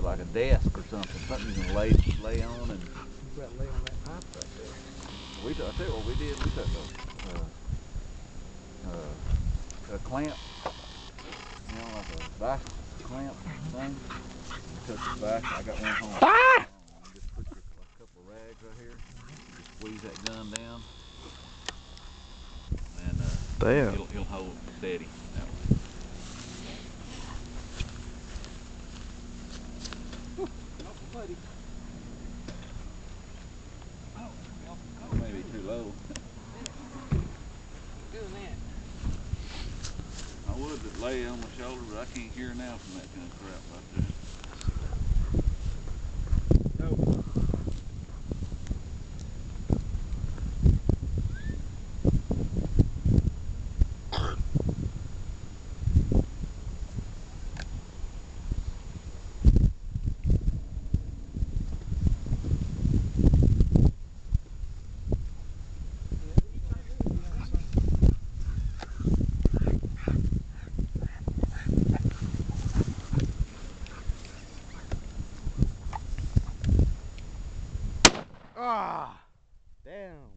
like a desk or something you can lay on and. You got to lay on that pipe right there. I tell you what we did. We took a clamp, you know, like a vice clamp thing. We took it back. I got one home. Ah! Just put your, like, a couple of rags right here. Just squeeze that gun down, and Damn. He'll hold steady that way. Buddy. Maybe too low. Doing that. I would lay on my shoulder, but I can't hear now from that kind of crap right there. Ah! Damn.